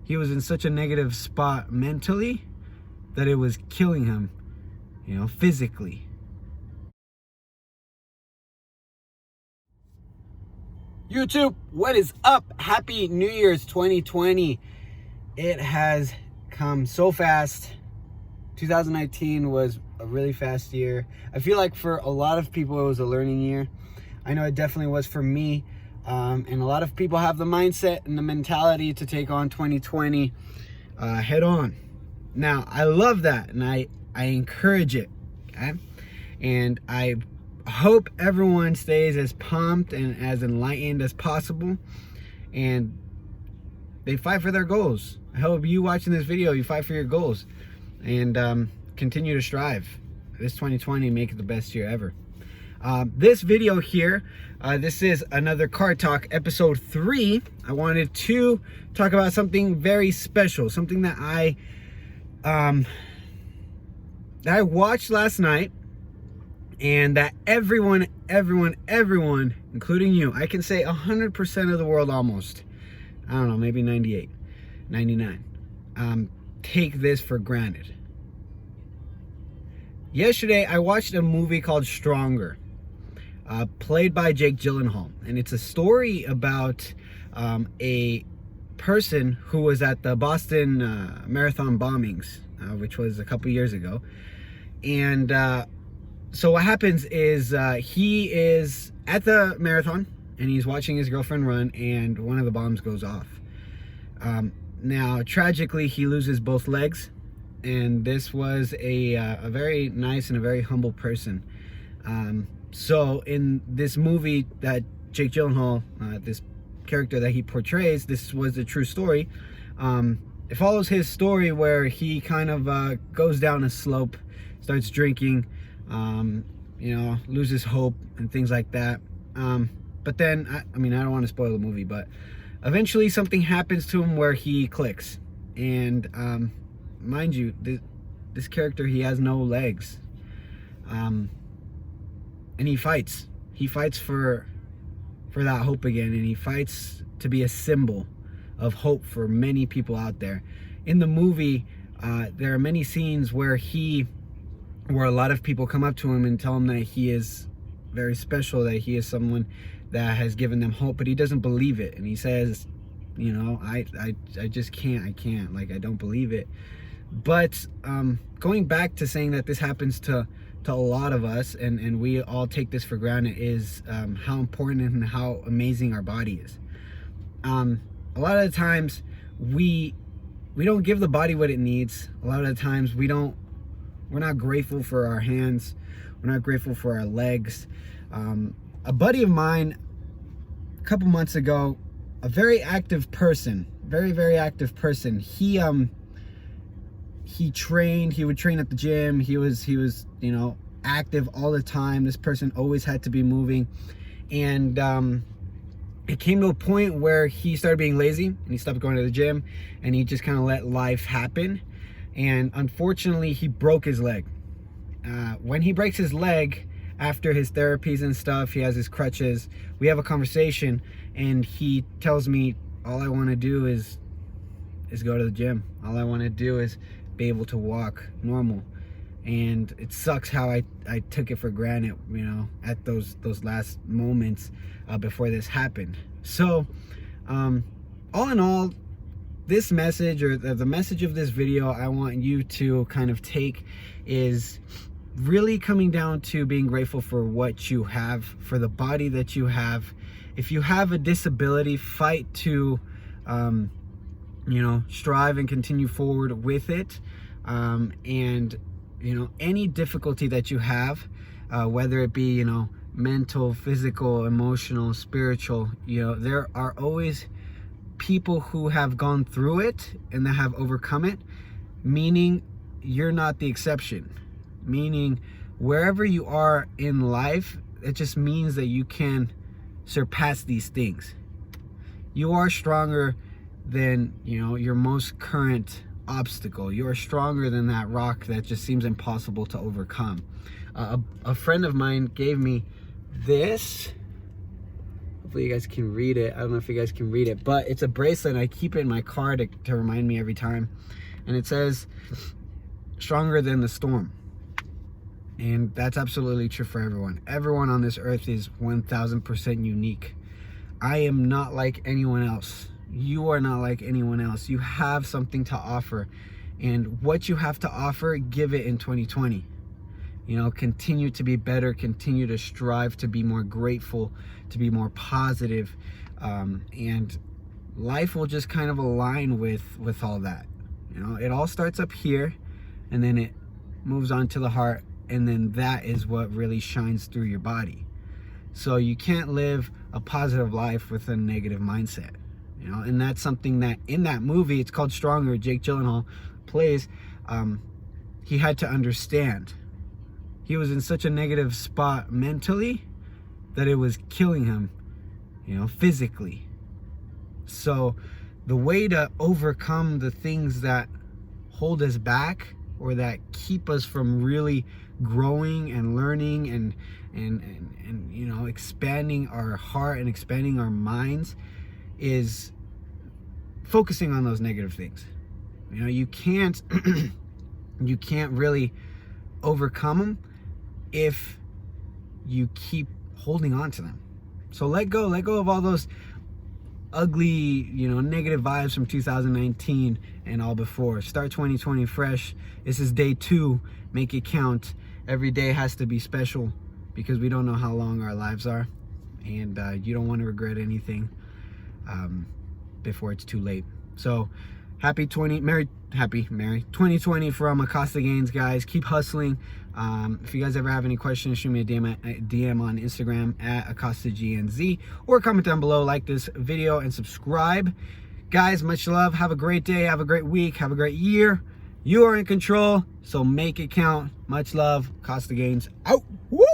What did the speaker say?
he was in such a negative spot mentally that it was killing him, you know, physically. YouTube, what is up? Happy New Year's 2020. It has come so fast. 2019 was a really fast year. I feel like for a lot of people it was a learning year. I know it definitely was for me. And a lot of people have the mindset and the mentality to take on 2020 head on. Now, I love that, and I encourage it, okay? And I hope everyone stays as pumped and as enlightened as possible, and they fight for their goals. I hope you watching this video, you fight for your goals, and continue to strive. This 2020, make it the best year ever. This video here, this is another Card Talk, episode 3. I wanted to talk about something very special, something that I watched last night, and that everyone, including you, I can say 100% of the world almost, I don't know, maybe 98, 99, take this for granted. Yesterday, I watched a movie called Stronger, played by Jake Gyllenhaal, and it's a story about a person who was at the Boston Marathon bombings, which was a couple years ago, and so what happens is he is at the marathon and he's watching his girlfriend run, and one of the bombs goes off. Now, tragically, he loses both legs, and this was a very nice and a very humble person. So in this movie that Jake Gyllenhaal, this character that he portrays, this was a true story. It follows his story where he kind of goes down a slope, starts drinking, you know, loses hope and things like that. But then, I mean, I don't want to spoil the movie, but eventually something happens to him where he clicks. And mind you, this character, he has no legs. And he fights. He fights for that hope again, and he fights to be a symbol of hope for many people out there. In the movie, there are many scenes where a lot of people come up to him and tell him that he is very special, that he is someone that has given them hope, but he doesn't believe it. And he says, you know, I just can't, like, I don't believe it. But going back to saying that this happens to a lot of us, and we all take this for granted, is how important and how amazing our body is. A lot of the times we don't give the body what it needs. A lot of the times we're not grateful for our hands. We're not grateful for our legs. A buddy of mine, a couple months ago, a very active person, very active person. He trained. He would train at the gym. He was, you know, active all the time. This person always had to be moving, and it came to a point where he started being lazy, and he stopped going to the gym, and he just kind of let life happen. And unfortunately, he broke his leg. When he breaks his leg, after his therapies and stuff, he has his crutches, we have a conversation, and he tells me, all I want to do is go to the gym. All I want to do is be able to walk normal. And it sucks how I took it for granted, you know, at those last moments before this happened. So all in all, this message, or the message of this video, I want you to kind of take, is really coming down to being grateful for what you have, for the body that you have. If you have a disability, fight to you know, strive and continue forward with it. And you know, any difficulty that you have, whether it be, you know, mental, physical, emotional, spiritual, you know, there are always people who have gone through it and that have overcome it, meaning you're not the exception. Meaning wherever you are in life, it just means that you can surpass these things. You are stronger than, you know, your most current obstacle. You are stronger than that rock that just seems impossible to overcome. A friend of mine gave me this Hopefully you guys can read it. I don't know if you guys can read it, but it's a bracelet and I keep it in my car to remind me every time. And it says, stronger than the storm. And that's absolutely true for everyone. Everyone on this earth is 1000% unique. I am not like anyone else. You are not like anyone else. You have something to offer. And what you have to offer, give it in 2020. You know, continue to be better, continue to strive to be more grateful, to be more positive, and life will just kind of align with all that. You know, it all starts up here, and then it moves on to the heart, and then that is what really shines through your body. So you can't live a positive life with a negative mindset. You know, and that's something that in that movie, it's called Stronger, Jake Gyllenhaal plays, he had to understand. He was in such a negative spot mentally that it was killing him, you know, physically. So the way to overcome the things that hold us back or that keep us from really growing and learning and you know, expanding our heart and expanding our minds is focusing on those negative things. You know, you can't you can't really overcome them if you keep holding on to them. So let go of all those ugly, you know, negative vibes from 2019 and all before. Start 2020 fresh. This is day 2. Make it count. Every day has to be special because we don't know how long our lives are, and you don't want to regret anything before it's too late. So happy 2020 from ACOSTAGNZ, guys. Keep hustling. If you guys ever have any questions, shoot me a DM on Instagram at ACOSTAGNZ, or comment down below, like this video, and subscribe. Guys, much love. Have a great day. Have a great week. Have a great year. You are in control, so make it count. Much love. ACOSTAGNZ out. Woo!